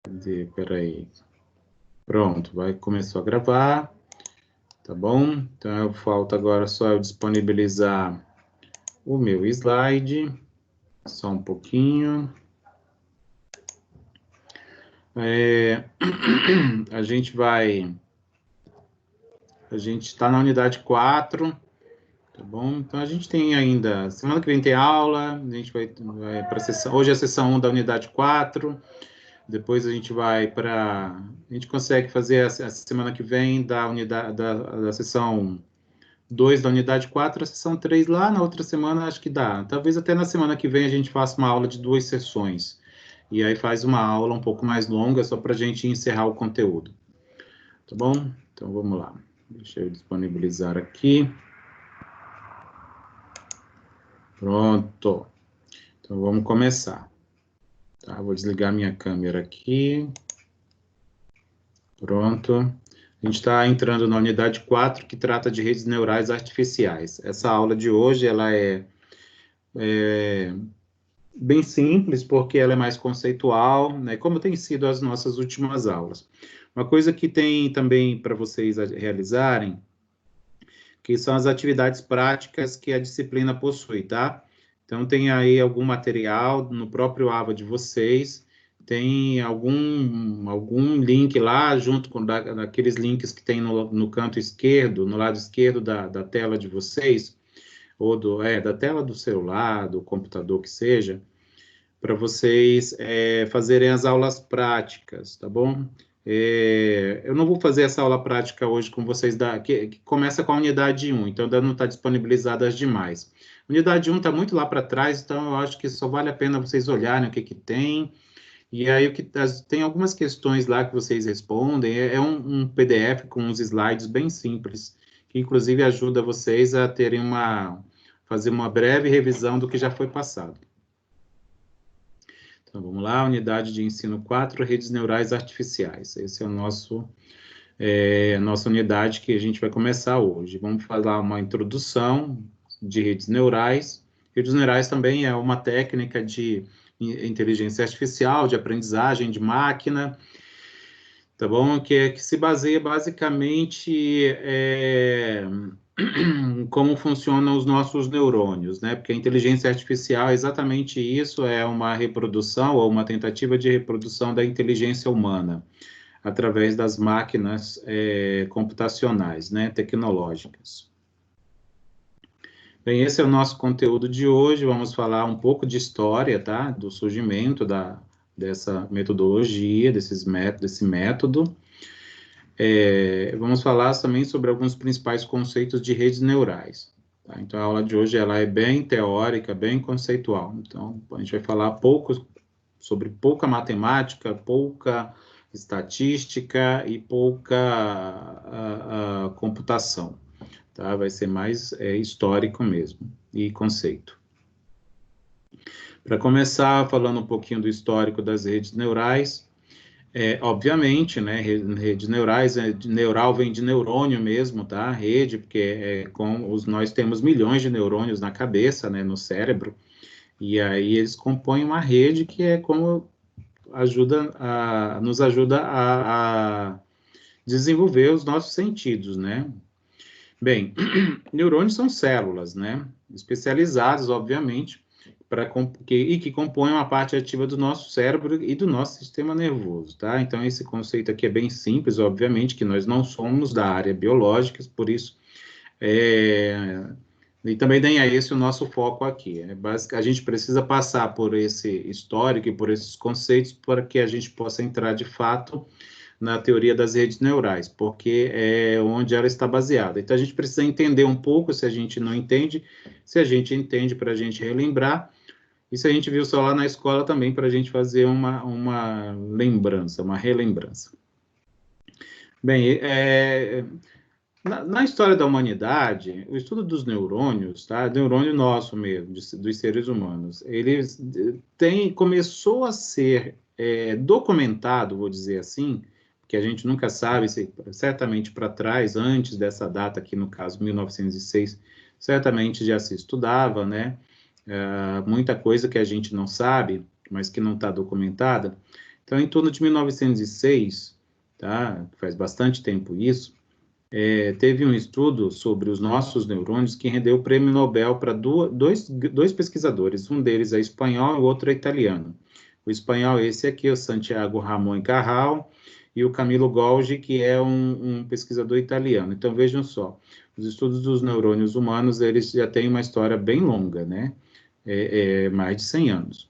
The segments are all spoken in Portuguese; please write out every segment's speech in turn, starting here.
Cadê? Peraí. Pronto, começou a gravar, tá bom? Então, falta agora só eu disponibilizar o meu slide, só um pouquinho. A gente está na unidade 4, tá bom? Então, a gente tem ainda, semana que vem tem aula, a gente vai para a sessão, hoje é a sessão 1 da unidade 4, depois a gente vai para, a gente consegue fazer a semana que vem da unidade, da sessão 2 da unidade 4, a sessão 3 lá na outra semana, acho que dá. Talvez até na semana que vem a gente faça uma aula de 2 sessões. E aí faz uma aula um pouco mais longa, só para a gente encerrar o conteúdo. Tá bom? Então vamos lá. Deixa eu disponibilizar aqui. Pronto. Então vamos começar. Tá? Vou desligar minha câmera aqui. Pronto. A gente está entrando na unidade 4, que trata de redes neurais artificiais. Essa aula de hoje, ela é bem simples, porque ela é mais conceitual, né, como tem sido as nossas últimas aulas. Uma coisa que tem também para vocês realizarem, que são as atividades práticas que a disciplina possui, tá? Então, tem aí algum material no próprio AVA de vocês, tem algum link lá, junto com daqueles links que tem no canto esquerdo, no lado esquerdo da tela de vocês, ou da tela do celular, do computador que seja, para vocês fazerem as aulas práticas, tá bom? Eu não vou fazer essa aula prática hoje com vocês, que começa com a unidade 1, então ainda não está disponibilizada as demais. Unidade 1 está muito lá para trás, então eu acho que só vale a pena vocês olharem o que tem, e aí tem algumas questões lá que vocês respondem, um PDF com uns slides bem simples, que inclusive ajuda vocês a terem fazer uma breve revisão do que já foi passado. Então, vamos lá, unidade de ensino 4, redes neurais artificiais. Esse é a nossa unidade que a gente vai começar hoje. Vamos falar uma introdução de redes neurais. Redes neurais também é uma técnica de inteligência artificial, de aprendizagem de máquina, tá bom? Que se baseia basicamente como funcionam os nossos neurônios, né? Porque a inteligência artificial é exatamente isso, é uma reprodução ou uma tentativa de reprodução da inteligência humana através das máquinas computacionais, né? Tecnológicas. Bem, esse é o nosso conteúdo de hoje. Vamos falar um pouco de história, tá? Do surgimento dessa metodologia, desse método. Vamos falar também sobre alguns principais conceitos de redes neurais. Tá? Então, a aula de hoje ela é bem teórica, bem conceitual. Então, a gente vai falar sobre pouca matemática, pouca estatística e pouca computação. Tá? Vai ser mais histórico mesmo e conceito. Para começar, falando um pouquinho do histórico das redes neurais, obviamente, né, redes neurais, neural vem de neurônio mesmo, tá? Rede, porque nós temos milhões de neurônios na cabeça, né, no cérebro, e aí eles compõem uma rede que é como nos ajuda a desenvolver os nossos sentidos, né? Bem, neurônios são células, né? Especializadas, obviamente, que compõem uma parte ativa do nosso cérebro e do nosso sistema nervoso, tá? Então, esse conceito aqui é bem simples, obviamente, que nós não somos da área biológica, por isso, e também nem é esse o nosso foco aqui. A gente precisa passar por esse histórico e por esses conceitos para que a gente possa entrar, de fato, na teoria das redes neurais, porque é onde ela está baseada. Então, a gente precisa entender um pouco, se a gente não entende, se a gente entende, para a gente relembrar, e se a gente viu só lá na escola também, para a gente fazer uma lembrança, uma relembrança. Bem, na história da humanidade, o estudo dos neurônios, tá? Neurônio nosso mesmo, dos seres humanos, começou a ser documentado, vou dizer assim, que a gente nunca sabe, certamente para trás, antes dessa data aqui, no caso, 1906, certamente já se estudava, né? Muita coisa que a gente não sabe, mas que não está documentada. Então, em torno de 1906, tá? Faz bastante tempo isso, teve um estudo sobre os nossos neurônios que rendeu o prêmio Nobel para dois pesquisadores, um deles é espanhol e o outro é italiano. O espanhol, esse aqui, o Santiago Ramón y Cajal, e o Camilo Golgi, que é um pesquisador italiano. Então, vejam só, os estudos dos neurônios humanos, eles já têm uma história bem longa, né? Mais de 100 anos.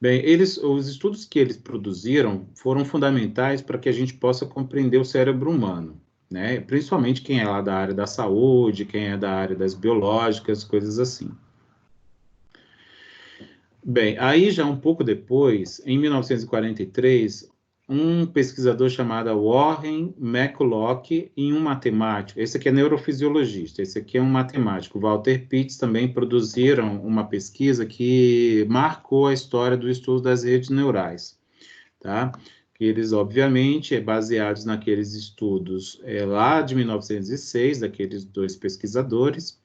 Bem, os estudos que eles produziram foram fundamentais para que a gente possa compreender o cérebro humano, né? Principalmente quem é lá da área da saúde, quem é da área das biológicas, coisas assim. Bem, aí já um pouco depois, em 1943, um pesquisador chamado Warren McCulloch e um matemático, esse aqui é neurofisiologista, esse aqui é um matemático, Walter Pitts, também produziram uma pesquisa que marcou a história do estudo das redes neurais, tá? Eles, obviamente, baseados naqueles estudos lá de 1906, daqueles dois pesquisadores,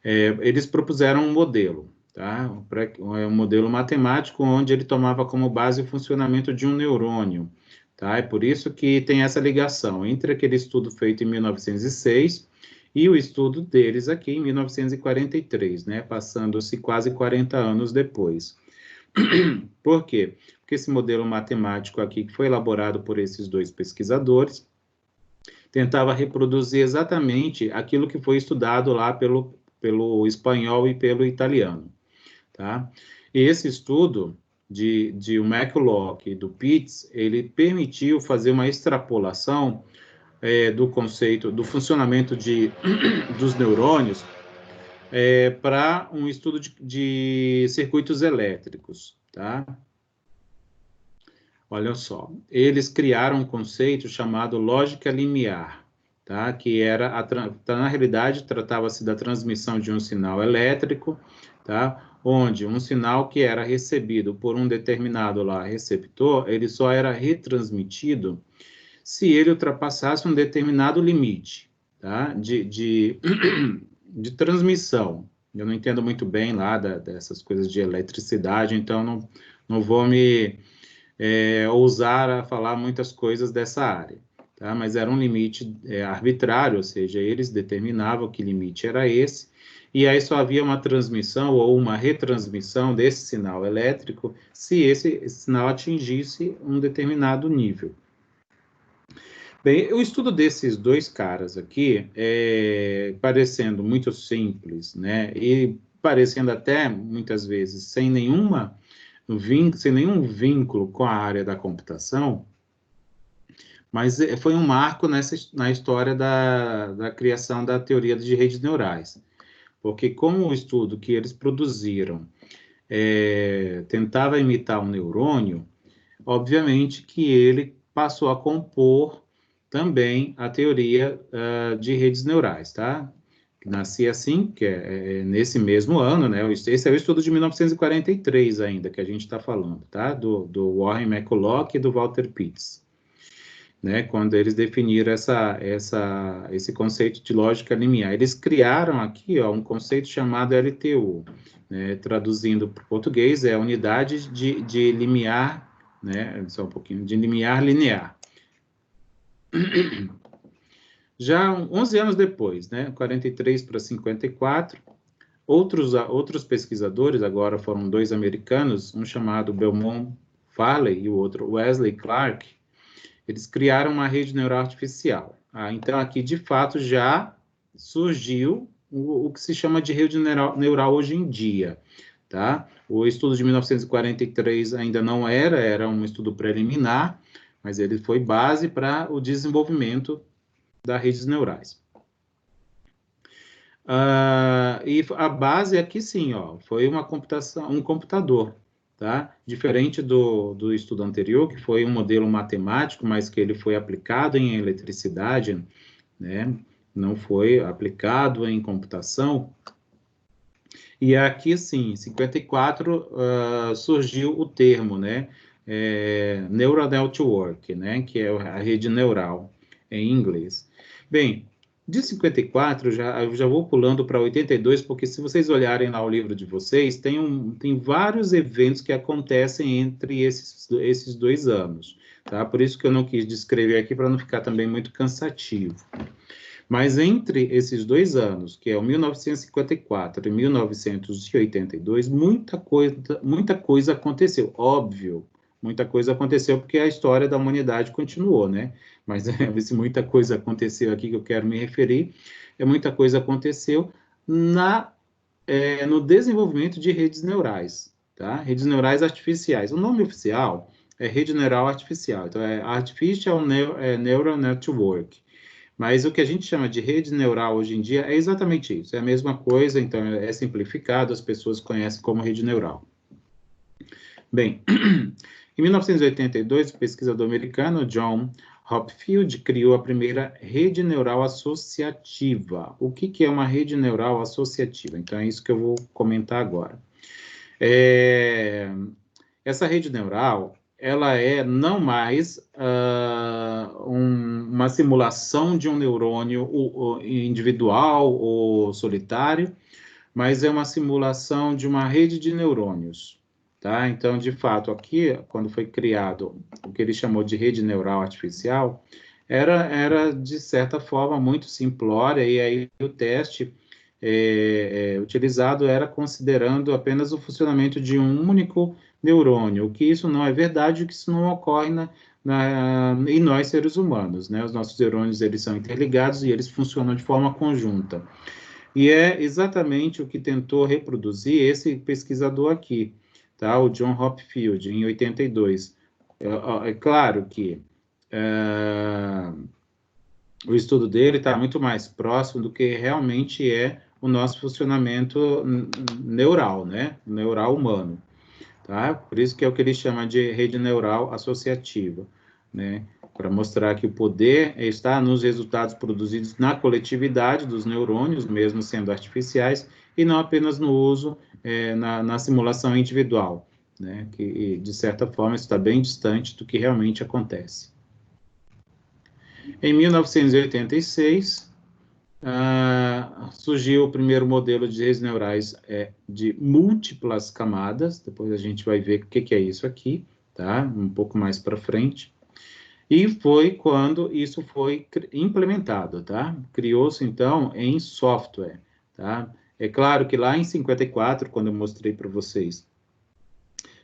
eles propuseram um modelo, tá? Um modelo matemático onde ele tomava como base o funcionamento de um neurônio, tá? É por isso que tem essa ligação entre aquele estudo feito em 1906 e o estudo deles aqui em 1943, né? Passando-se quase 40 anos depois. Por quê? Porque esse modelo matemático aqui, que foi elaborado por esses dois pesquisadores, tentava reproduzir exatamente aquilo que foi estudado lá pelo espanhol e pelo italiano, tá? E esse estudo de o McCulloch e do Pitts, ele permitiu fazer uma extrapolação do conceito, do funcionamento dos neurônios para um estudo de circuitos elétricos, tá? Olha só, eles criaram um conceito chamado lógica linear, tá? Que era, na realidade, tratava-se da transmissão de um sinal elétrico, tá? Onde um sinal que era recebido por um determinado lá receptor, ele só era retransmitido se ele ultrapassasse um determinado limite, tá? De transmissão. Eu não entendo muito bem lá dessas coisas de eletricidade, então não vou me ousar a falar muitas coisas dessa área, tá? Mas era um limite arbitrário, ou seja, eles determinavam que limite era esse, e aí só havia uma transmissão ou uma retransmissão desse sinal elétrico se esse sinal atingisse um determinado nível. Bem, o estudo desses dois caras aqui, parecendo muito simples, né, e parecendo até, muitas vezes, sem nenhum vínculo com a área da computação, mas foi um marco na história da criação da teoria de redes neurais, porque como o estudo que eles produziram tentava imitar um neurônio, obviamente que ele passou a compor também a teoria de redes neurais, tá? Nasci assim, que é nesse mesmo ano, né? Esse é o estudo de 1943 ainda, que a gente está falando, tá? Do Warren McCulloch e do Walter Pitts, né? Quando eles definiram esse conceito de lógica linear. Eles criaram aqui, ó, um conceito chamado LTU, né? Traduzindo para o português, é a unidade de limiar, né? Só um pouquinho, de limiar linear. Já 11 anos depois, né, 43 para 54, outros pesquisadores, agora foram dois americanos, um chamado Belmont Farley e o outro Wesley Clark, eles criaram uma rede neural artificial. Então, aqui, de fato, já surgiu o que se chama de rede neural hoje em dia, tá? O estudo de 1943 ainda não era um estudo preliminar, mas ele foi base para o desenvolvimento das redes neurais. E a base aqui sim, ó, foi uma computação, um computador, tá? Diferente do estudo anterior, que foi um modelo matemático, mas que ele foi aplicado em eletricidade, né? Não foi aplicado em computação. E aqui sim, em 54 surgiu o termo, né? Neural Network, né? Que é a rede neural em inglês. Bem, De 54, eu já vou pulando para 82, porque se vocês olharem lá o livro de vocês, tem vários eventos que acontecem entre esses 2 anos, tá? Por isso que eu não quis descrever aqui, para não ficar também muito cansativo. Mas entre esses 2 anos, que é o 1954 e 1982, muita coisa aconteceu, óbvio. Muita coisa aconteceu porque a história da humanidade continuou, né? Mas se muita coisa aconteceu aqui que eu quero me referir, muita coisa aconteceu no desenvolvimento de redes neurais, tá? Redes neurais artificiais. O nome oficial é rede neural artificial, então é Artificial Neural Network. Mas o que a gente chama de rede neural hoje em dia é exatamente isso, é a mesma coisa, então é simplificado, as pessoas conhecem como rede neural. Bem, em 1982, o pesquisador americano John Hopfield criou a primeira rede neural associativa. O que é uma rede neural associativa? Então, é isso que eu vou comentar agora. Essa rede neural, ela é não mais uma simulação de um neurônio individual ou solitário, mas é uma simulação de uma rede de neurônios. Tá? Então, de fato, aqui, quando foi criado o que ele chamou de rede neural artificial, era de certa forma, muito simplória, e aí o teste utilizado era considerando apenas o funcionamento de um único neurônio, o que isso não é verdade, o que isso não ocorre em nós, seres humanos, né? Os nossos neurônios, eles são interligados e eles funcionam de forma conjunta. E é exatamente o que tentou reproduzir esse pesquisador aqui, tá? O John Hopfield, em 82. É claro que o estudo dele está muito mais próximo do que realmente é o nosso funcionamento neural, né? Neural humano, tá? Por isso que é o que ele chama de rede neural associativa, né? Para mostrar que o poder está nos resultados produzidos na coletividade dos neurônios, mesmo sendo artificiais, e não apenas no uso na simulação individual, né? Que, de certa forma, está bem distante do que realmente acontece. Em 1986, surgiu o primeiro modelo de redes neurais de múltiplas camadas, depois a gente vai ver o que é isso aqui, tá? Um pouco mais para frente. E foi quando isso foi implementado, tá? Criou-se, então, em software, tá? É claro que lá em 54, quando eu mostrei para vocês,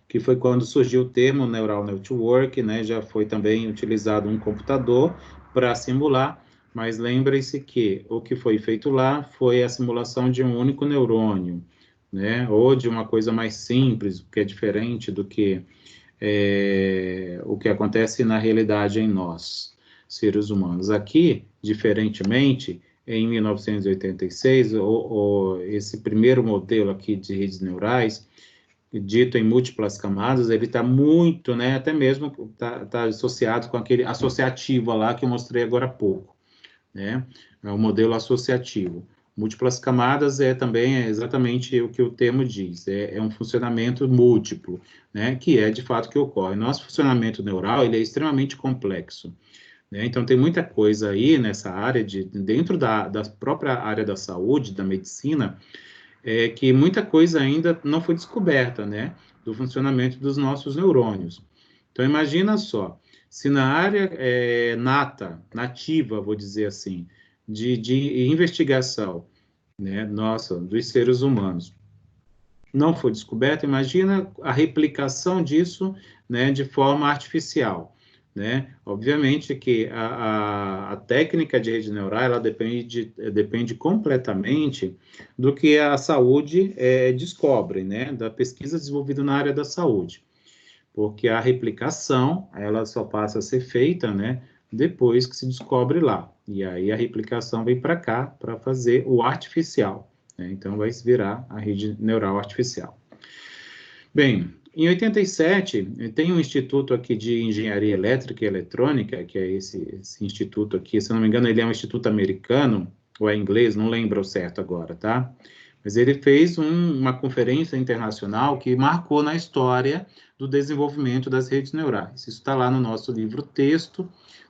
que foi quando surgiu o termo Neural Network, né? Já foi também utilizado um computador para simular, mas lembrem-se que o que foi feito lá foi a simulação de um único neurônio, né? Ou de uma coisa mais simples, que é diferente do que o que acontece na realidade em nós, seres humanos. Aqui, diferentemente, em 1986, esse primeiro modelo aqui de redes neurais, dito em múltiplas camadas, ele está muito, né, até mesmo tá associado com aquele associativo lá que eu mostrei agora há pouco, né? É o modelo associativo. Múltiplas camadas também exatamente o que o termo diz, é um funcionamento múltiplo, né, que é de fato que ocorre. Nosso funcionamento neural, ele é extremamente complexo, né? Então tem muita coisa aí nessa área, dentro da própria área da saúde, da medicina, que muita coisa ainda não foi descoberta, né, do funcionamento dos nossos neurônios. Então, imagina só, se na área nativa, vou dizer assim, de investigação, né, nossa, dos seres humanos, não foi descoberta, imagina a replicação disso, né, de forma artificial, né? Obviamente que a técnica de rede neural, ela depende completamente do que a saúde descobre, né, da pesquisa desenvolvida na área da saúde, porque a replicação, ela só passa a ser feita, né, depois que se descobre lá, e aí a replicação vem para cá, para fazer o artificial, né? Então vai se virar a rede neural artificial. Bem, em 87, tem um instituto aqui de engenharia elétrica e eletrônica, que é esse instituto aqui, se não me engano, ele é um instituto americano, ou é inglês, não lembro certo agora, tá? Mas ele fez uma conferência internacional que marcou na história do desenvolvimento das redes neurais. Isso está lá no nosso livro texto,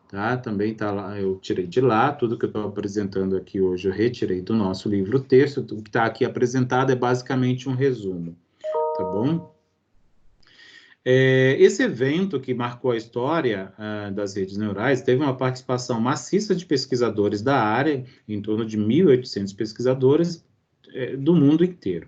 tá? Também tá lá, eu tirei de lá, tudo que eu estou apresentando aqui hoje eu retirei do nosso livro-texto, o que está aqui apresentado é basicamente um resumo, tá bom? Esse evento que marcou a história das redes neurais teve uma participação maciça de pesquisadores da área, em torno de 1.800 pesquisadores do mundo inteiro.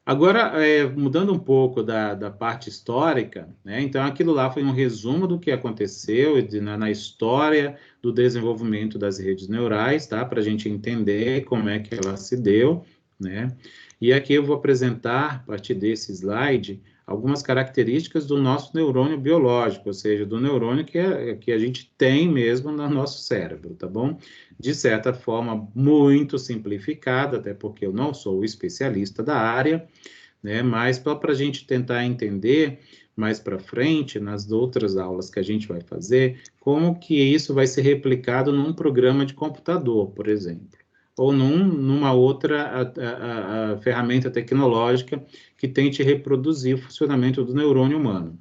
Agora, mudando um pouco da parte histórica, né, então aquilo lá foi um resumo do que aconteceu na história do desenvolvimento das redes neurais, tá? Para a gente entender como é que ela se deu, né? E aqui eu vou apresentar, a partir desse slide, algumas características do nosso neurônio biológico, ou seja, do neurônio que a gente tem mesmo no nosso cérebro, tá bom? De certa forma, muito simplificada, até porque eu não sou especialista da área, né? Mas para a gente tentar entender mais para frente, nas outras aulas que a gente vai fazer, como que isso vai ser replicado num programa de computador, por exemplo, ou numa outra ferramenta tecnológica que tente reproduzir o funcionamento do neurônio humano.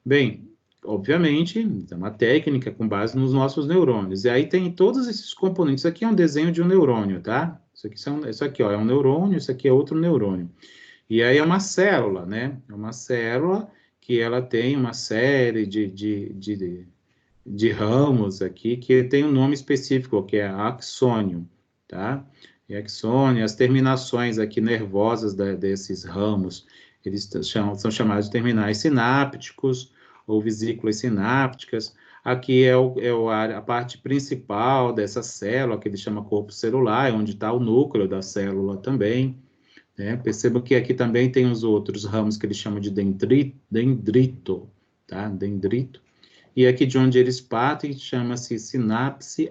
Bem, obviamente, é uma técnica com base nos nossos neurônios. E aí tem todos esses componentes. Isso aqui é um desenho de um neurônio, tá? Isso aqui ó, é um neurônio, isso aqui é outro neurônio. E aí é uma célula, né? É uma célula que ela tem uma série de ramos aqui, que tem um nome específico, que é axônio, tá? E axônio, as terminações aqui nervosas desses ramos, eles são chamados de terminais sinápticos ou vesículas sinápticas. Aqui a parte principal dessa célula, que ele chama corpo celular, é onde está o núcleo da célula também. Perceba que aqui também tem os outros ramos que eles chamam de dendrito, tá? Dendrito. E aqui de onde eles partem chama-se sinapse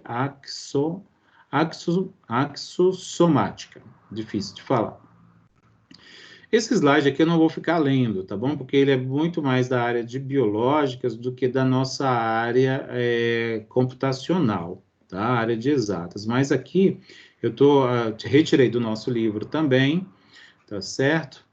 axossomática. Difícil de falar. Esse slide aqui eu não vou ficar lendo, tá bom? Porque ele é muito mais da área de biológicas do que da nossa área computacional, tá? Área de exatas. Mas aqui eu retirei do nosso livro também, tá certo?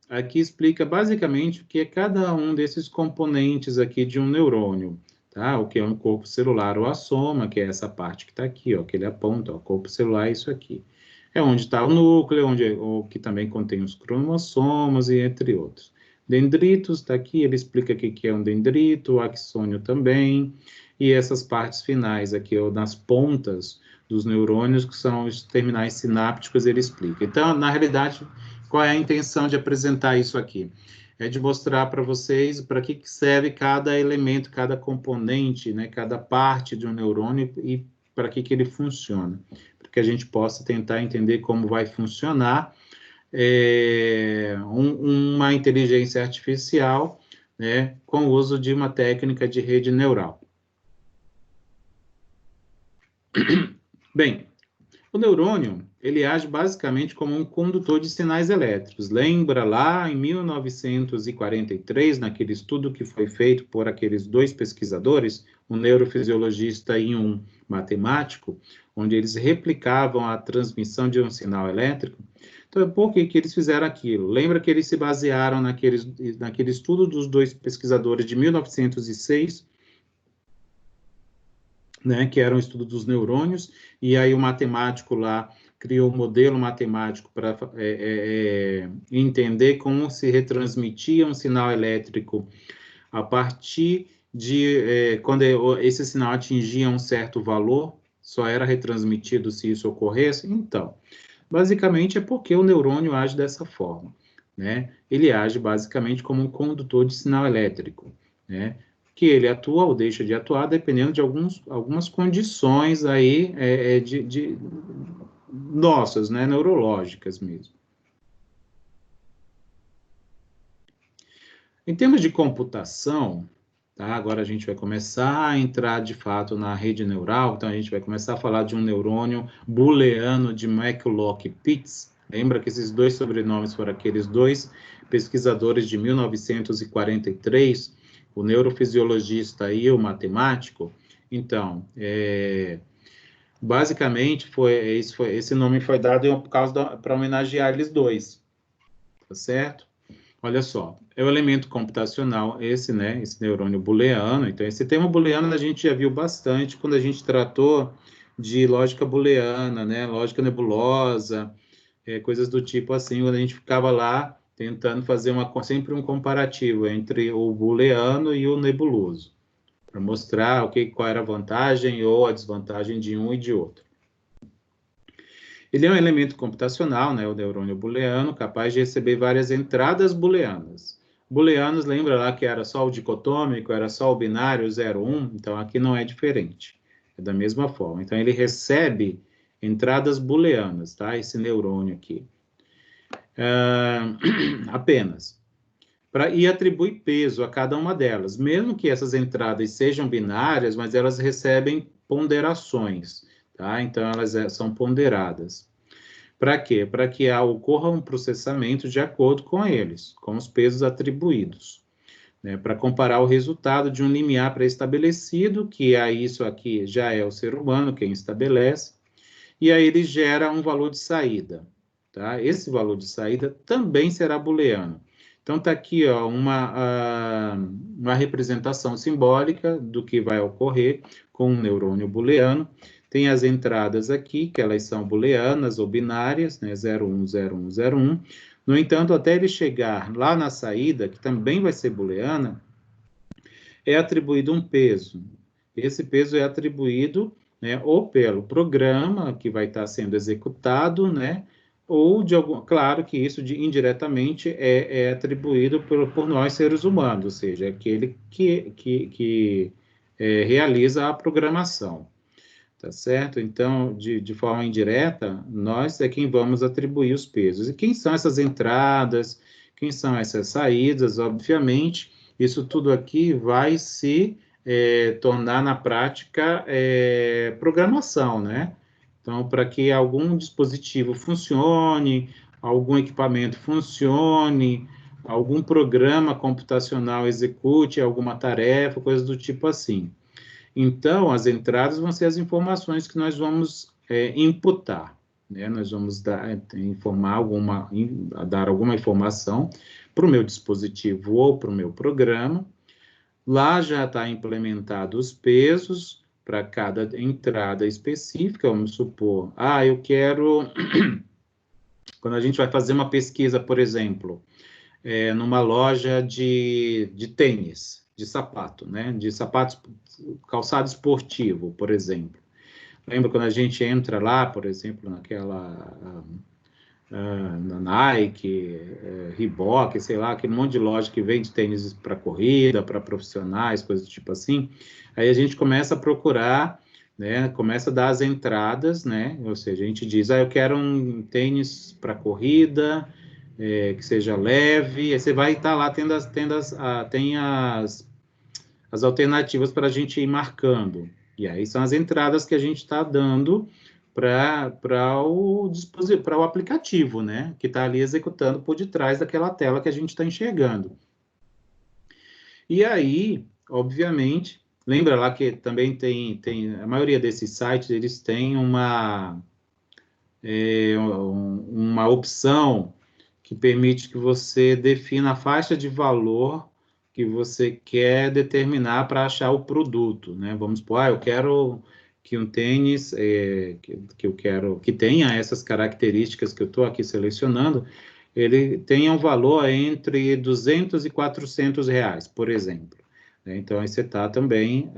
Aqui explica basicamente o que é cada um desses componentes aqui de um neurônio, tá? O que é um corpo celular ou a soma, que é essa parte que está aqui, ó, que ele aponta, ó, corpo celular é isso aqui. É onde está o núcleo, que também contém os cromossomos e entre outros. Dendritos está aqui, ele explica o que é um dendrito, o axônio também, e essas partes finais aqui, ó, nas pontas dos neurônios, que são os terminais sinápticos, ele explica. Então, na realidade, qual é a intenção de apresentar isso aqui? É de mostrar para vocês para que serve cada elemento, cada componente, né, cada parte de um neurônio e para que ele funciona. Para que a gente possa tentar entender como vai funcionar uma inteligência artificial, né, com o uso de uma técnica de rede neural. Bem, o neurônio, ele age basicamente como um condutor de sinais elétricos. Lembra lá em 1943, naquele estudo que foi feito por aqueles dois pesquisadores, um neurofisiologista e um matemático, onde eles replicavam a transmissão de um sinal elétrico? Então, por que eles fizeram aquilo? Lembra que eles se basearam naquele estudo dos dois pesquisadores de 1906, né, que era um estudo dos neurônios, e aí o matemático lá criou um modelo matemático para entender como se retransmitia um sinal elétrico a partir de quando esse sinal atingia um certo valor, só era retransmitido se isso ocorresse. Então, basicamente é porque o neurônio age dessa forma, né? Ele age basicamente como um condutor de sinal elétrico, né? Que ele atua ou deixa de atuar dependendo de algumas condições aí nossas, né, neurológicas mesmo. Em termos de computação, tá? Agora a gente vai começar a entrar de fato na rede neural, então a gente vai começar a falar de um neurônio booleano de McLaughlin-Pitts. Lembra que esses dois sobrenomes foram aqueles dois pesquisadores de 1943, o neurofisiologista e o matemático? Então, basicamente, esse nome foi dado por causa para homenagear eles dois, tá certo? Olha só, é o elemento computacional, esse, né, esse neurônio booleano. Então, esse termo booleano a gente já viu bastante quando a gente tratou de lógica booleana, né, lógica nebulosa, coisas do tipo assim, quando a gente ficava lá tentando fazer sempre um comparativo entre o booleano e o nebuloso, para mostrar qual era a vantagem ou a desvantagem de um e de outro. Ele é um elemento computacional, né, o neurônio booleano, capaz de receber várias entradas booleanas. Booleanos, lembra lá que era só o dicotômico, era só o binário 0, 1, então aqui não é diferente. É da mesma forma. Então ele recebe entradas booleanas, tá? Esse neurônio aqui. Apenas. E atribui peso a cada uma delas, mesmo que essas entradas sejam binárias, mas elas recebem ponderações, tá? Então elas são ponderadas. Para quê? Para que ocorra um processamento de acordo com eles, com os pesos atribuídos, né? Para comparar o resultado de um limiar pré-estabelecido, que isso aqui já é o ser humano quem estabelece, e aí ele gera um valor de saída, tá? Esse valor de saída também será booleano. Então, está aqui ó, uma representação simbólica do que vai ocorrer com um neurônio booleano. Tem as entradas aqui, que elas são booleanas ou binárias, né? 0, 1, 0, 1, 0, 1. No entanto, até ele chegar lá na saída, que também vai ser booleana, é atribuído um peso. Esse peso é atribuído, né, ou pelo programa que vai estar sendo executado, né, ou de algum, claro que isso indiretamente é atribuído por nós seres humanos, ou seja, aquele que realiza a programação, tá certo? Então, de forma indireta, nós é quem vamos atribuir os pesos. E quem são essas entradas? Quem são essas saídas? Obviamente, isso tudo aqui vai se tornar na prática programação, né? Então, para que algum dispositivo funcione, algum equipamento funcione, algum programa computacional execute alguma tarefa, coisas do tipo assim. Então, as entradas vão ser as informações que nós vamos imputar, né? Nós vamos dar alguma informação para o meu dispositivo ou para o meu programa. Lá já está implementado os pesos para cada entrada específica. Vamos supor, eu quero... Quando a gente vai fazer uma pesquisa, por exemplo, numa loja de tênis, de sapato, né? De sapatos, calçado esportivo, por exemplo. Lembra quando a gente entra lá, por exemplo, na Nike, Reebok, sei lá, aquele monte de loja que vende tênis para corrida, para profissionais, coisas do tipo assim. Aí a gente começa a procurar, né? Começa a dar as entradas, né? Ou seja, a gente diz, eu quero um tênis para corrida, que seja leve. Aí você vai estar lá tem as alternativas para a gente ir marcando. E aí são as entradas que a gente está dando para o aplicativo, né? Que está ali executando por detrás daquela tela que a gente está enxergando. E aí, obviamente, lembra lá que também tem a maioria desses sites, eles têm uma opção que permite que você defina a faixa de valor que você quer determinar para achar o produto, né? Vamos supor, eu quero que um tênis que eu quero que tenha essas características que eu estou aqui selecionando, ele tenha um valor entre 200 e 400 reais, por exemplo. Então, aí você está também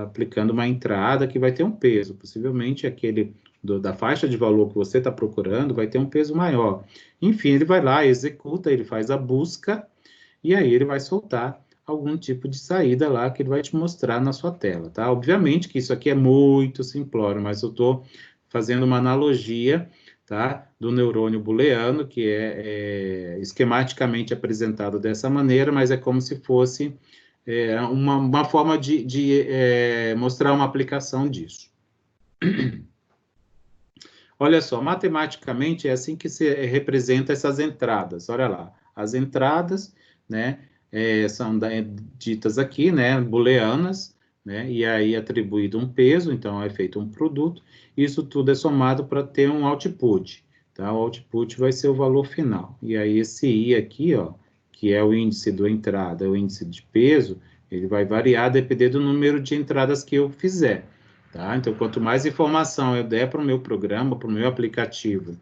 aplicando uma entrada que vai ter um peso, possivelmente aquele da faixa de valor que você está procurando vai ter um peso maior. Enfim, ele vai lá, executa, ele faz a busca, e aí ele vai soltar algum tipo de saída lá que ele vai te mostrar na sua tela, tá? Obviamente que isso aqui é muito simplório, mas eu estou fazendo uma analogia, tá? Do neurônio booleano, que é esquematicamente apresentado dessa maneira, mas é como se fosse uma forma de mostrar uma aplicação disso. Olha só, matematicamente é assim que se representa essas entradas. Olha lá, as entradas, né, são ditas aqui, né, booleanas, né, e aí atribuído um peso, então é feito um produto. Isso tudo é somado para ter um output, tá? O output vai ser o valor final. E aí esse i aqui, ó, que é o índice da entrada, o índice de peso, ele vai variar dependendo do número de entradas que eu fizer, tá? Então, quanto mais informação eu der para o meu programa, para o meu aplicativo,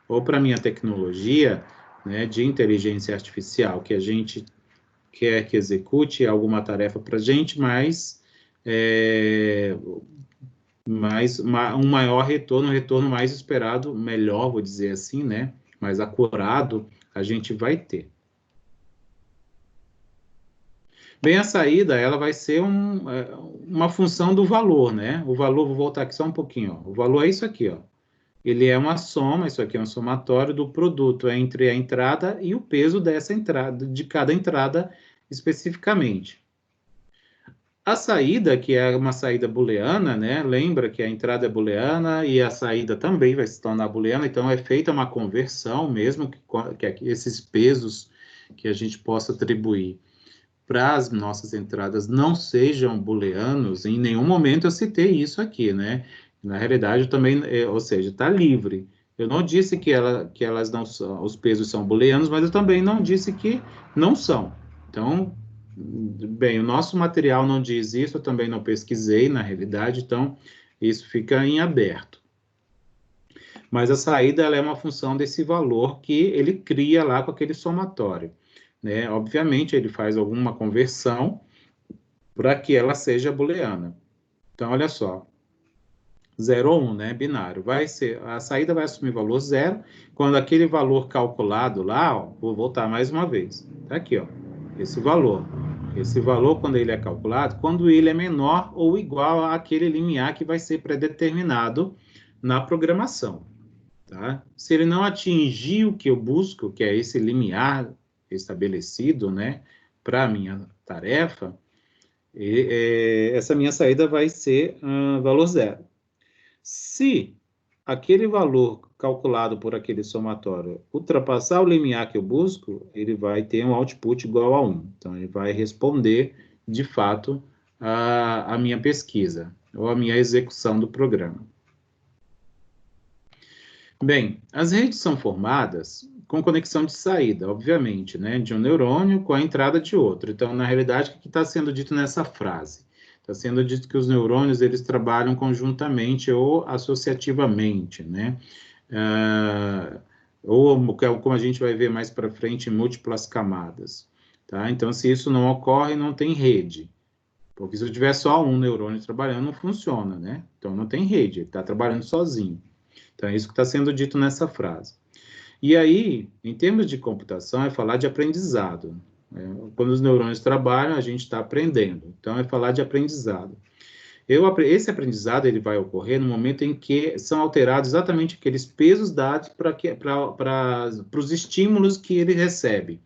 ou para a minha tecnologia, né, de inteligência artificial, que a gente quer que execute alguma tarefa para a gente, um maior retorno, um retorno mais esperado, melhor, vou dizer assim, né, mais acurado, a gente vai ter. Bem, a saída, ela vai ser uma função do valor, né? O valor, vou voltar aqui só um pouquinho, ó. O valor é isso aqui, ó. Ele é uma soma, isso aqui é um somatório do produto entre a entrada e o peso dessa entrada, de cada entrada especificamente. A saída, que é uma saída booleana, né? Lembra que a entrada é booleana e a saída também vai se tornar booleana, então é feita uma conversão mesmo que esses pesos que a gente possa atribuir para as nossas entradas não sejam booleanos. Em nenhum momento eu citei isso aqui, né? Na realidade, eu também, ou seja, está livre. Eu não disse que elas não são, os pesos são booleanos, mas eu também não disse que não são. Então, bem, o nosso material não diz isso, eu também não pesquisei, na realidade, então isso fica em aberto. Mas a saída ela é uma função desse valor que ele cria lá com aquele somatório, né? Obviamente, ele faz alguma conversão para que ela seja booleana. Então, olha só, 0 ou 1, né? Binário. A saída vai assumir valor 0, quando aquele valor calculado lá, ó, vou voltar mais uma vez, tá aqui, ó, esse valor. Esse valor, quando ele é calculado, quando ele é menor ou igual àquele limiar que vai ser predeterminado na programação, tá? Se ele não atingir o que eu busco, que é esse limiar estabelecido, né, para a minha tarefa, essa minha saída vai ser valor 0. Se aquele valor calculado por aquele somatório ultrapassar o limiar que eu busco, ele vai ter um output igual a 1. Então, ele vai responder, de fato, a minha pesquisa, ou a minha execução do programa. Bem, as redes são formadas com conexão de saída, obviamente, né, de um neurônio com a entrada de outro. Então, na realidade, o que está sendo dito nessa frase? Está sendo dito que os neurônios, eles trabalham conjuntamente ou associativamente, né? Ou, como a gente vai ver mais para frente, em múltiplas camadas, tá? Então, se isso não ocorre, não tem rede. Porque se eu tiver só um neurônio trabalhando, não funciona, né? Então, não tem rede, ele está trabalhando sozinho. Então, é isso que está sendo dito nessa frase. E aí, em termos de computação, é falar de aprendizado. Quando os neurônios trabalham, a gente está aprendendo. Então, é falar de aprendizado. Esse aprendizado ele vai ocorrer no momento em que são alterados exatamente aqueles pesos dados para os estímulos que ele recebe.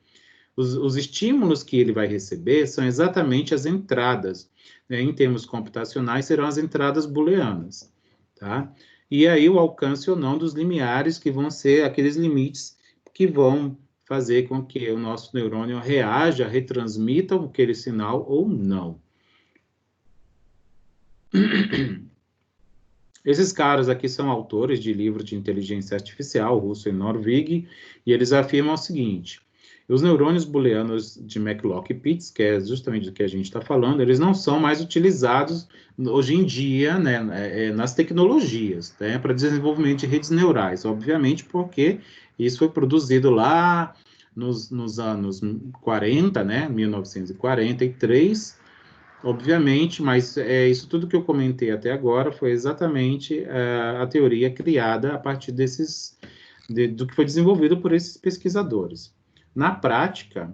Os estímulos que ele vai receber são exatamente as entradas, né? Em termos computacionais, serão as entradas booleanas, tá? E aí o alcance ou não dos limiares, que vão ser aqueles limites que vão fazer com que o nosso neurônio reaja, retransmita aquele sinal ou não. Esses caras aqui são autores de livros de inteligência artificial, Russell e Norvig, e eles afirmam o seguinte: os neurônios booleanos de McLaughlin e Pitts, que é justamente do que a gente está falando, eles não são mais utilizados hoje em dia, né, nas tecnologias, né, para desenvolvimento de redes neurais, obviamente porque isso foi produzido lá nos anos 40, né, 1943, obviamente, mas isso tudo que eu comentei até agora foi exatamente a teoria criada a partir do que foi desenvolvido por esses pesquisadores. Na prática,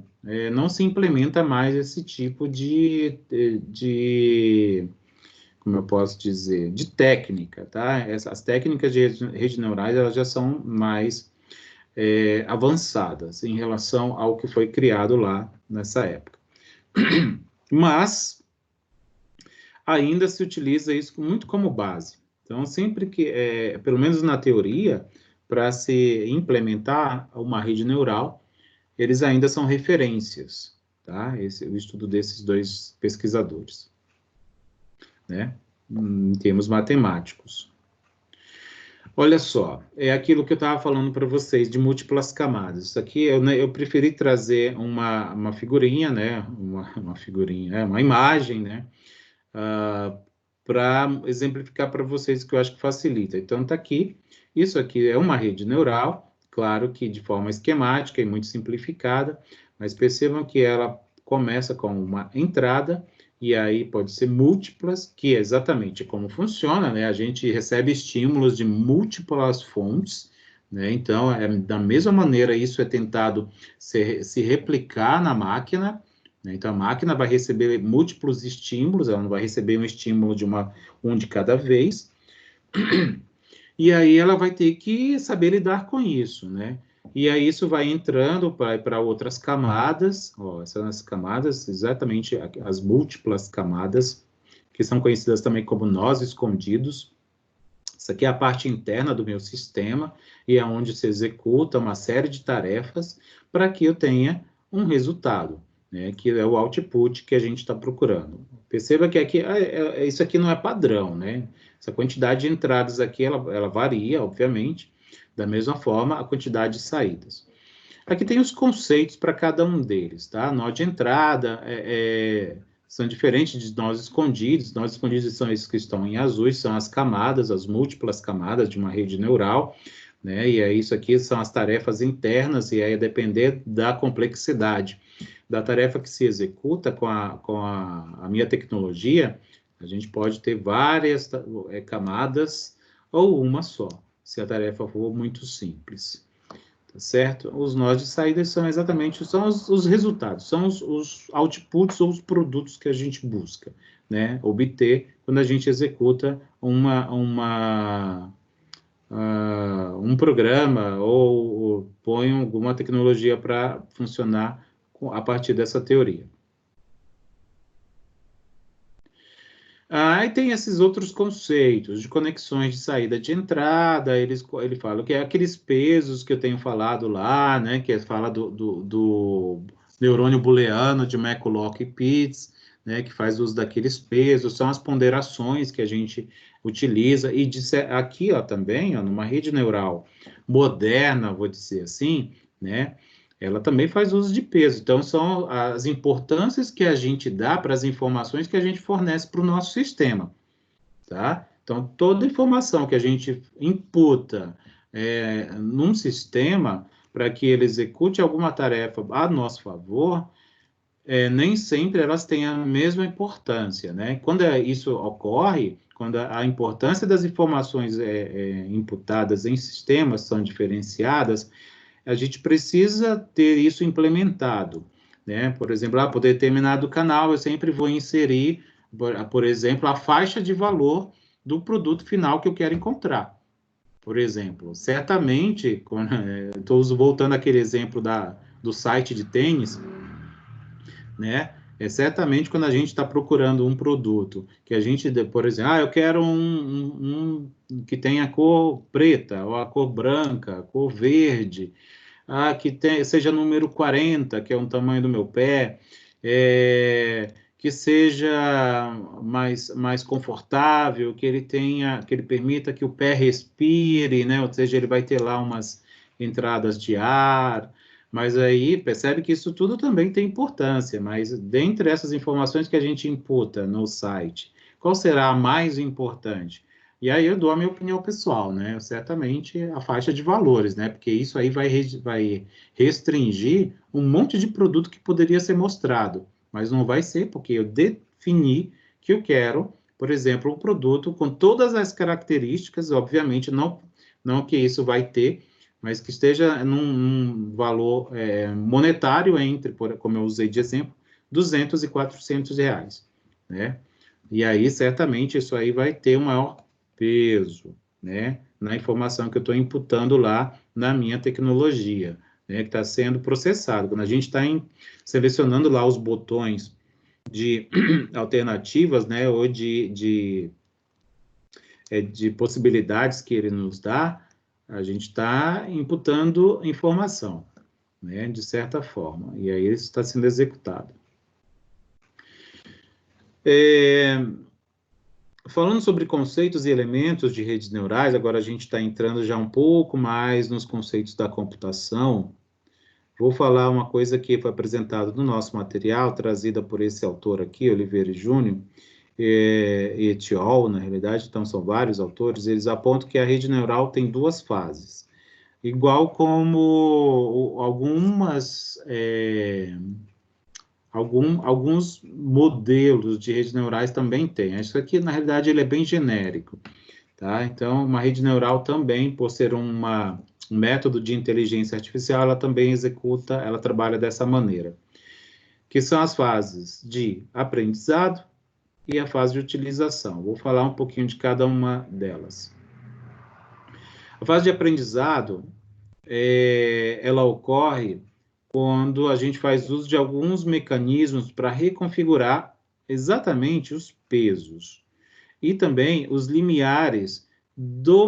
não se implementa mais esse tipo como eu posso dizer, de técnica, tá? As técnicas de redes neurais, elas já são mais avançadas em relação ao que foi criado lá nessa época. Mas ainda se utiliza isso muito como base. Então, sempre que, pelo menos na teoria, para se implementar uma rede neural, eles ainda são referências, tá? O estudo desses dois pesquisadores, né? Em termos matemáticos. Olha só, é aquilo que eu estava falando para vocês, de múltiplas camadas. Isso aqui, eu preferi trazer uma figurinha, né? Uma figurinha, uma imagem, né? Para exemplificar para vocês, que eu acho que facilita. Então, está aqui. Isso aqui é uma rede neural, claro que de forma esquemática e muito simplificada, mas percebam que ela começa com uma entrada, e aí pode ser múltiplas, que é exatamente como funciona, né? A gente recebe estímulos de múltiplas fontes, né? Então, da mesma maneira, isso é tentado se replicar na máquina, né? Então, a máquina vai receber múltiplos estímulos, ela não vai receber um estímulo um de cada vez, e aí ela vai ter que saber lidar com isso, né? E aí isso vai entrando para outras camadas, ó, são as camadas, exatamente as múltiplas camadas, que são conhecidas também como nós escondidos. Isso aqui é a parte interna do meu sistema, e é onde se executa uma série de tarefas para que eu tenha um resultado, né, que é o output que a gente está procurando. Perceba que aqui, isso aqui não é padrão, né? Essa quantidade de entradas aqui, ela varia, obviamente, da mesma forma a quantidade de saídas. Aqui tem os conceitos para cada um deles, tá? Nó de entrada são diferentes de nós escondidos. Nós escondidos são esses que estão em azuis, são as camadas, as múltiplas camadas de uma rede neural, né? E aí isso aqui são as tarefas internas, e aí depender da complexidade da tarefa que se executa com a minha tecnologia, a gente pode ter várias camadas ou uma só, se a tarefa for muito simples. Tá certo? Os nós de saída são exatamente os resultados, são os outputs ou os produtos que a gente busca, né? Obter quando a gente executa um programa ou põe alguma tecnologia para funcionar a partir dessa teoria. Aí tem esses outros conceitos de conexões de saída e de entrada, ele fala que é aqueles pesos que eu tenho falado lá, né, que fala do neurônio booleano de McCulloch e Pitts, né, que faz uso daqueles pesos, são as ponderações que a gente utiliza, e aqui, ó, também, ó, numa rede neural moderna, vou dizer assim, né, ela também faz uso de peso. Então, são as importâncias que a gente dá para as informações que a gente fornece para o nosso sistema, tá? Então, toda informação que a gente imputa num sistema para que ele execute alguma tarefa a nosso favor, nem sempre elas têm a mesma importância, né? Quando isso ocorre, quando a importância das informações imputadas em sistemas são diferenciadas, a gente precisa ter isso implementado, né? Por exemplo, por determinado canal, eu sempre vou inserir, por exemplo, a faixa de valor do produto final que eu quero encontrar. Por exemplo, certamente, estou voltando àquele exemplo do site de tênis, né? Certamente quando a gente está procurando um produto que a gente, por exemplo, eu quero um que tenha cor preta, ou a cor branca, a cor verde, seja número 40, que é o tamanho do meu pé, que seja mais confortável, que ele permita que o pé respire, né? Ou seja, ele vai ter lá umas entradas de ar, mas aí percebe que isso tudo também tem importância, mas dentre essas informações que a gente imputa no site, qual será a mais importante? E aí eu dou a minha opinião pessoal, né? Certamente a faixa de valores, né? Porque isso aí vai restringir um monte de produto que poderia ser mostrado, mas não vai ser porque eu defini que eu quero, por exemplo, um produto com todas as características, obviamente não que isso vai ter, mas que esteja num valor monetário como eu usei de exemplo, 200 e 400 reais, né? E aí, certamente, isso aí vai ter um maior peso, né, na informação que eu estou imputando lá na minha tecnologia, né, que está sendo processado. Quando a gente está selecionando lá os botões de alternativas, né, ou de possibilidades que ele nos dá, a gente está imputando informação, né, de certa forma, e aí isso está sendo executado. falando sobre conceitos e elementos de redes neurais, agora a gente está entrando já um pouco mais nos conceitos da computação. Vou falar uma coisa que foi apresentada no nosso material, trazida por esse autor aqui, Oliveira e Júnior, e et al., na realidade, então são vários autores, eles apontam que a rede neural tem duas fases, igual como alguns modelos de redes neurais também têm. Isso aqui, na realidade, ele é bem genérico, tá? Então, uma rede neural também, por ser um método de inteligência artificial, ela também executa, ela trabalha dessa maneira, que são as fases de aprendizado e a fase de utilização. Vou falar um pouquinho de cada uma delas. A fase de aprendizado, ela ocorre quando a gente faz uso de alguns mecanismos para reconfigurar exatamente os pesos e também os limiares da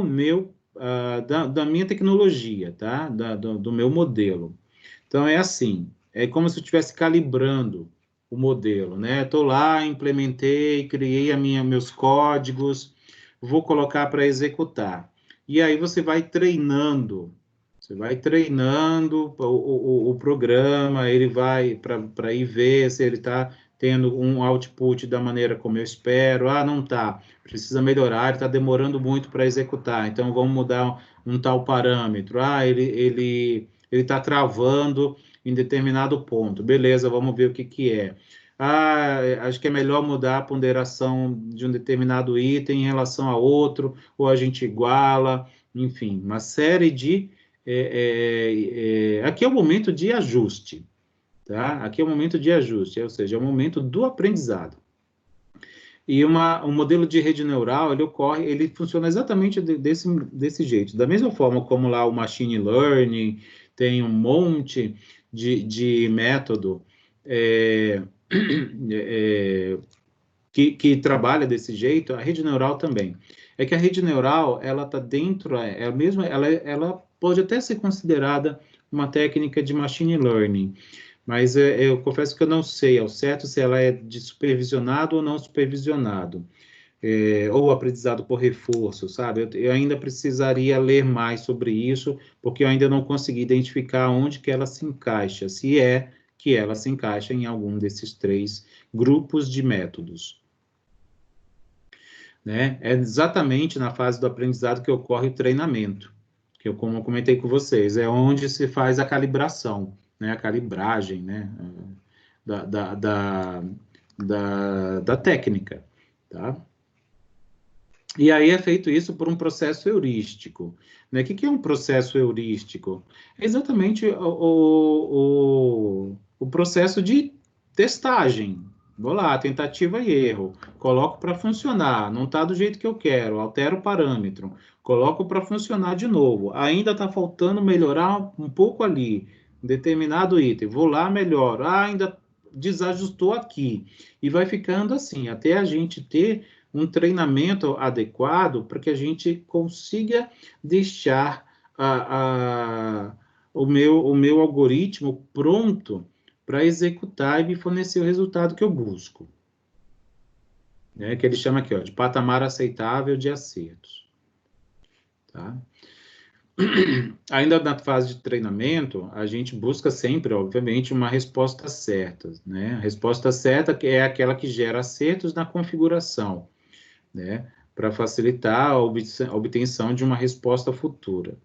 minha tecnologia, tá? Do meu modelo. Então, é assim, é como se eu estivesse calibrando o modelo, né? Estou lá, implementei, criei meus códigos, vou colocar para executar. E aí você vai treinando o programa, ele vai para ir ver se ele está tendo um output da maneira como eu espero. Ah, não está, precisa melhorar, ele está demorando muito para executar, então vamos mudar um tal parâmetro. Ah, ele está travando em determinado ponto. Beleza, vamos ver o que é. Ah, acho que é melhor mudar a ponderação de um determinado item em relação a outro, ou a gente iguala, enfim, uma série de... aqui é o momento de ajuste, tá? Aqui é o momento de ajuste, ou seja, é o momento do aprendizado. E um modelo de rede neural, ele funciona exatamente desse jeito. Da mesma forma como lá o machine learning tem um monte de método que trabalha desse jeito, a rede neural também. É que a rede neural, ela está dentro, ela pode até ser considerada uma técnica de machine learning, mas eu confesso que eu não sei ao certo se ela é de supervisionado ou não supervisionado, ou aprendizado por reforço, sabe? Eu ainda precisaria ler mais sobre isso, porque eu ainda não consegui identificar onde que ela se encaixa, se é que ela se encaixa em algum desses 3 grupos de métodos. Né? É exatamente na fase do aprendizado que ocorre o treinamento, que como eu comentei com vocês, é onde se faz a calibração, né? A calibragem, né? Da técnica, tá? E aí é feito isso por um processo heurístico. Né? O que é um processo heurístico? É exatamente o processo de testagem. Vou lá, tentativa e erro. Coloco para funcionar. Não está do jeito que eu quero. Altero o parâmetro. Coloco para funcionar de novo. Ainda está faltando melhorar um pouco ali. Determinado item. Vou lá, melhoro. Ah, ainda desajustou aqui. E vai ficando assim, até a gente ter um treinamento adequado para que a gente consiga deixar o meu algoritmo pronto para executar e me fornecer o resultado que eu busco. Né? Que ele chama aqui, ó, de patamar aceitável de acertos. Tá? Ainda na fase de treinamento, a gente busca sempre, obviamente, uma resposta certa. Né? A resposta certa é aquela que gera acertos na configuração, né? Para facilitar a obtenção de uma resposta futura.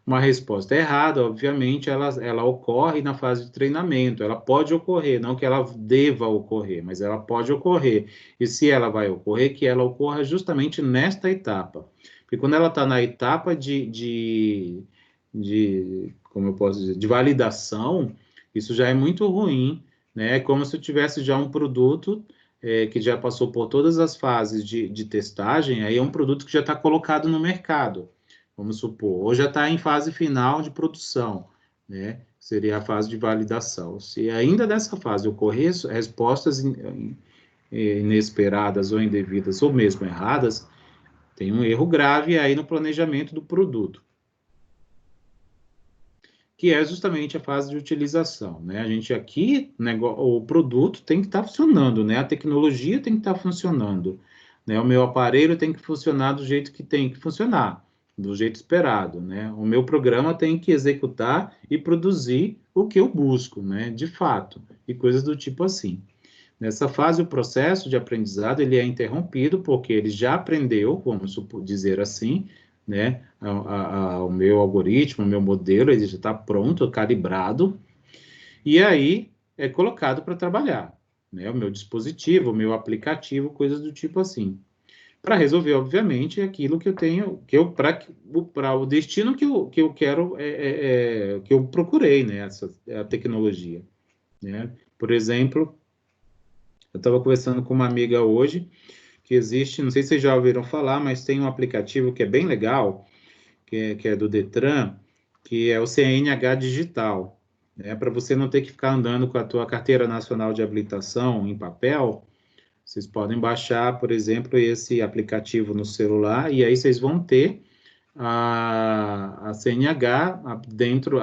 Uma resposta errada, obviamente, ela ocorre na fase de treinamento, ela pode ocorrer, não que ela deva ocorrer, mas ela pode ocorrer. E se ela vai ocorrer, que ela ocorra justamente nesta etapa. Porque quando ela está na etapa como eu posso dizer, de validação, isso já é muito ruim, né? É como se eu tivesse já um produto que já passou por todas as fases de testagem, aí é um produto que já está colocado no mercado, vamos supor, ou já está em fase final de produção, né? Seria a fase de validação. Se ainda dessa fase ocorrer respostas inesperadas ou indevidas, ou mesmo erradas, tem um erro grave aí no planejamento do produto, que é justamente a fase de utilização, né? A gente aqui, o produto tem que estar funcionando, né? A tecnologia tem que estar funcionando, né? O meu aparelho tem que funcionar do jeito que tem que funcionar, do jeito esperado, né? O meu programa tem que executar e produzir o que eu busco, né? De fato, e coisas do tipo assim. Nessa fase, o processo de aprendizado ele é interrompido porque ele já aprendeu, vamos dizer assim, né? O meu algoritmo, o meu modelo, ele já está pronto, calibrado, e aí é colocado para trabalhar, né? O meu dispositivo, o meu aplicativo, coisas do tipo assim, para resolver, obviamente, aquilo que eu tenho, para o destino que eu quero, que eu procurei, né? Essa é a tecnologia, né? Por exemplo, eu estava conversando com uma amiga hoje que existe, não sei se vocês já ouviram falar, mas tem um aplicativo que é bem legal, que é do Detran, que é o CNH Digital, né? Para você não ter que ficar andando com a tua carteira nacional de habilitação em papel, vocês podem baixar, por exemplo, esse aplicativo no celular e aí vocês vão ter a CNH dentro,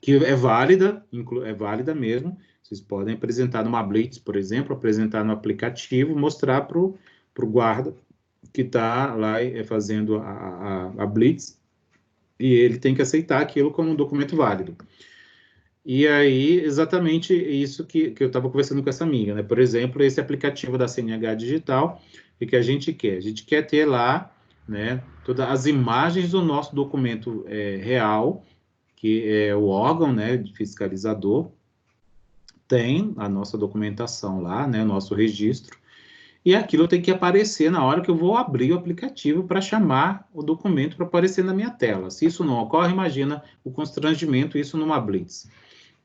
que é válida mesmo. Vocês podem apresentar numa Blitz, por exemplo, apresentar no aplicativo, mostrar para o guarda que está lá fazendo a Blitz, e ele tem que aceitar aquilo como um documento válido. E aí, exatamente isso que eu estava conversando com essa amiga, né? Por exemplo, esse aplicativo da CNH Digital, o que a gente quer? A gente quer ter lá, né, todas as imagens do nosso documento real, que é o órgão, né, de fiscalizador, tem a nossa documentação lá, né, nosso registro, e aquilo tem que aparecer na hora que eu vou abrir o aplicativo para chamar o documento para aparecer na minha tela. Se isso não ocorre, imagina o constrangimento, isso numa Blitz,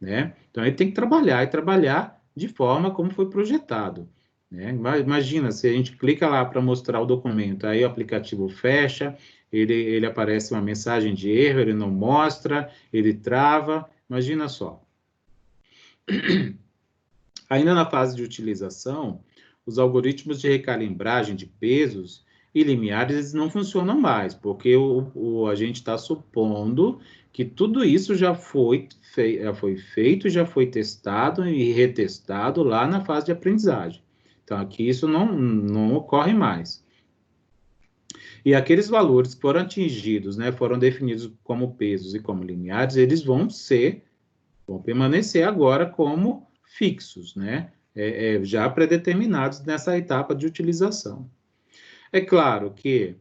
né? Então, ele tem que trabalhar, e trabalhar de forma como foi projetado, né? Imagina, se a gente clica lá para mostrar o documento, aí o aplicativo fecha, ele aparece uma mensagem de erro, ele não mostra, ele trava, imagina só. Ainda na fase de utilização, os algoritmos de recalibragem de pesos e limiares não funcionam mais, porque a gente está supondo que tudo isso já foi feito, já foi testado e retestado lá na fase de aprendizagem. Então, aqui isso não ocorre mais. E aqueles valores que foram atingidos, né, foram definidos como pesos e como limiares, eles vão permanecer agora como fixos, né? Já predeterminados nessa etapa de utilização. É claro que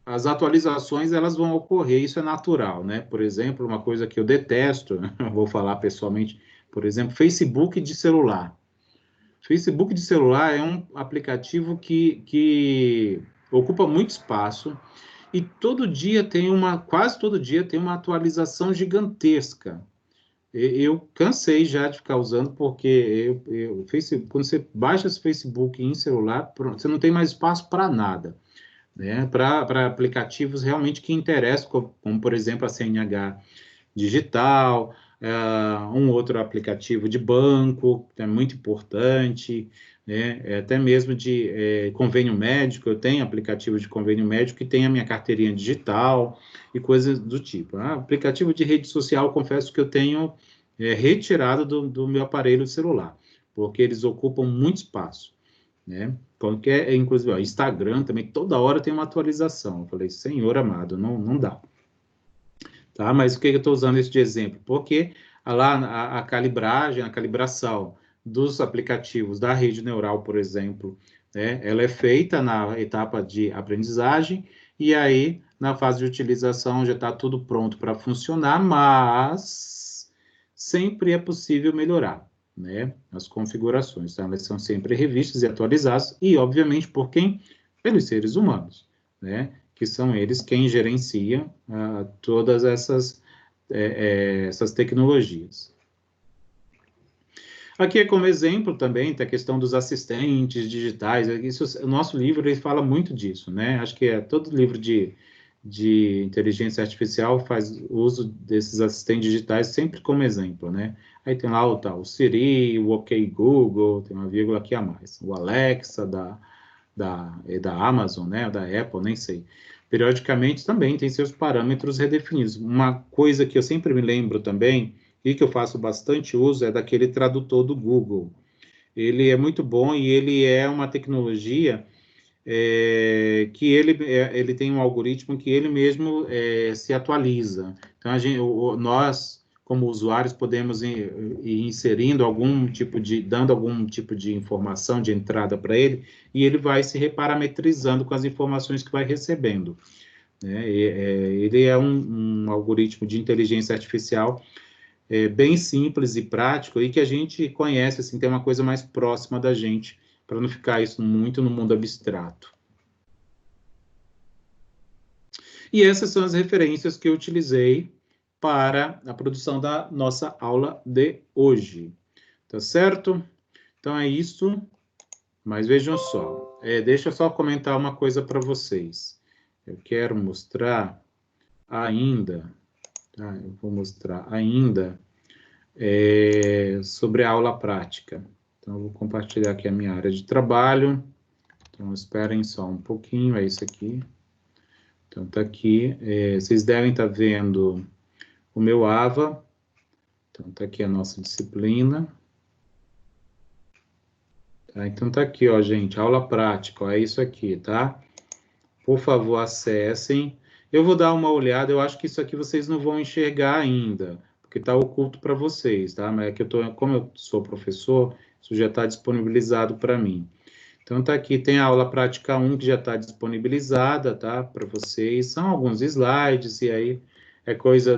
as atualizações elas vão ocorrer, isso é natural, né? Por exemplo, uma coisa que eu detesto, vou falar pessoalmente, por exemplo, Facebook de celular. Facebook de celular é um aplicativo que ocupa muito espaço e quase todo dia tem uma atualização gigantesca. Eu cansei já de ficar usando, porque quando você baixa esse Facebook em celular, você não tem mais espaço para nada, né? Para aplicativos realmente que interessam, como, por exemplo, a CNH Digital, um outro aplicativo de banco, que é muito importante, né? Até mesmo de convênio médico, eu tenho aplicativo de convênio médico que tem a minha carteirinha digital e coisas do tipo. Aplicativo de rede social, confesso que eu tenho retirado do meu aparelho celular, porque eles ocupam muito espaço, né? Inclusive, ó, Instagram também, toda hora tem uma atualização. Eu falei, Senhor amado, não dá. Tá? Mas o que eu estou usando isso de exemplo? Porque lá a calibragem, a calibração dos aplicativos da rede neural, por exemplo, né, ela é feita na etapa de aprendizagem e aí na fase de utilização já está tudo pronto para funcionar, mas sempre é possível melhorar, né, as configurações. Então, elas são sempre revistas e atualizadas e, obviamente, por quem? Pelos seres humanos, né? Que são eles quem gerenciam todas essas tecnologias. Aqui é como exemplo também tem a questão dos assistentes digitais. O nosso livro ele fala muito disso, né? Acho que todo livro de inteligência artificial faz uso desses assistentes digitais sempre como exemplo, né? Aí tem lá o Siri, o OK Google, tem uma vírgula aqui a mais. O Alexa da Amazon, né? Da Apple, nem sei. Periodicamente também tem seus parâmetros redefinidos. Uma coisa que eu sempre me lembro também, e que eu faço bastante uso, é daquele tradutor do Google. ele é muito bom e ele é uma tecnologia que ele tem um algoritmo que ele mesmo se atualiza. Então, nós, como usuários, podemos ir inserindo dando algum tipo de informação de entrada para ele, e ele vai se reparametrizando com as informações que vai recebendo. Né? Ele é um algoritmo de inteligência artificial bem simples e prático, e que a gente conhece, assim, tem uma coisa mais próxima da gente, para não ficar isso muito no mundo abstrato. E essas são as referências que eu utilizei para a produção da nossa aula de hoje. Tá certo? Então é isso. Mas vejam só, deixa eu só comentar uma coisa para vocês. Eu quero mostrar ainda, tá? Eu vou mostrar ainda sobre a aula prática. Então, eu vou compartilhar aqui a minha área de trabalho. Então, esperem só um pouquinho, é isso aqui. Então, tá aqui. Vocês devem estar vendo o meu AVA. Então, tá aqui a nossa disciplina. Tá? Então, tá aqui, ó, gente, aula prática, ó, é isso aqui, tá? Por favor, acessem. Eu vou dar uma olhada, eu acho que isso aqui vocês não vão enxergar ainda, porque está oculto para vocês, tá? Mas é que como eu sou professor, isso já está disponibilizado para mim. Então, tá aqui, tem a aula prática 1 que já está disponibilizada, tá? Para vocês. São alguns slides, e aí é coisa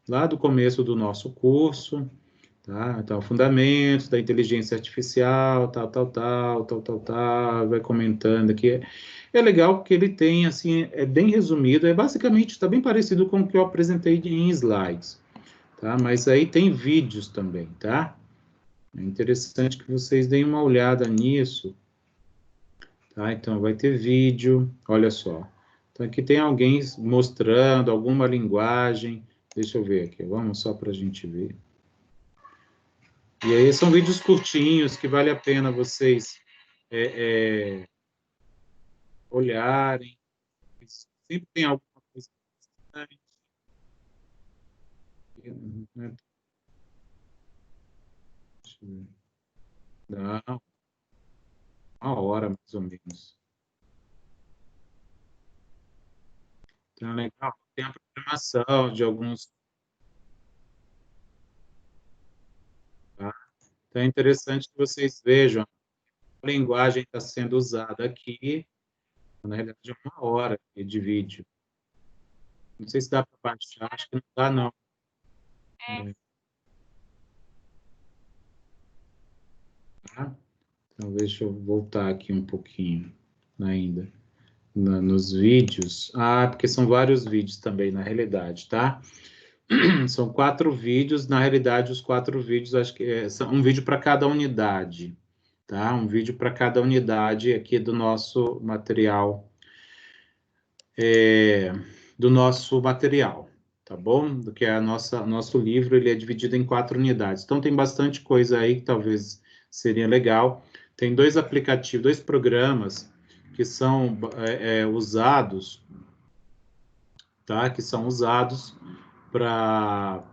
lá do começo do nosso curso, tá? Então, fundamentos da inteligência artificial, tal, vai comentando aqui. É legal porque ele tem, assim, é bem resumido, basicamente, está bem parecido com o que eu apresentei em slides, tá? Mas aí tem vídeos também, tá? É interessante que vocês deem uma olhada nisso, tá? Então, vai ter vídeo, olha só. Então, aqui tem alguém mostrando alguma linguagem, deixa eu ver aqui, vamos só para a gente ver. E aí são vídeos curtinhos que vale a pena vocês olharem. Sempre tem alguma coisa interessante. Né? Deixa eu ver. Não, uma hora mais ou menos. Então, é legal. Tem a programação de alguns. Tá? Então, é interessante que vocês vejam a linguagem está sendo usada aqui, na realidade, é uma hora de vídeo. Não sei se dá para baixar, acho que não dá, não. Tá? Então, deixa eu voltar aqui um pouquinho ainda. Nos vídeos. Porque são vários vídeos também, na realidade, tá? São 4 vídeos, na realidade, os 4 vídeos, acho que são um vídeo para cada unidade, tá? Um vídeo para cada unidade aqui do nosso material, tá bom? Do que é nosso livro, ele é dividido em 4 unidades. Então, tem bastante coisa aí que talvez seria legal. Tem 2 aplicativos, 2 programas que são usados, tá? Que são usados para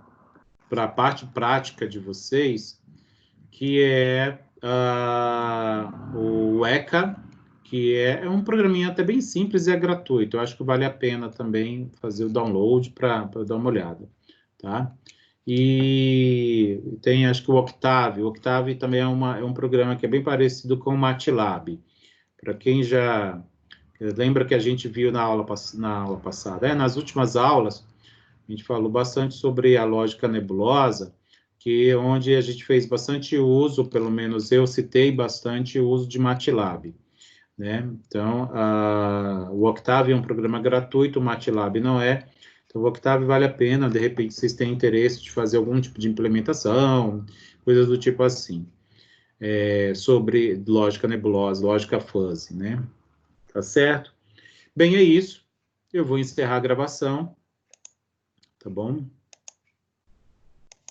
a parte prática de vocês, que é o ECA, que é um programinha até bem simples e é gratuito. Eu acho que vale a pena também fazer o download para dar uma olhada, tá? E tem, acho que o Octave. O Octave também é um programa que é bem parecido com o MATLAB. Para quem já lembra que a gente viu na aula passada, nas últimas aulas, a gente falou bastante sobre a lógica nebulosa, onde a gente fez bastante uso, pelo menos eu citei bastante o uso de MATLAB, né? Então, o Octave é um programa gratuito, o MATLAB não é. Então, o Octave vale a pena, de repente, vocês têm interesse de fazer algum tipo de implementação, coisas do tipo assim, sobre lógica nebulosa, lógica fuzzy, né? Tá certo? Bem, é isso. Eu vou encerrar a gravação, tá bom?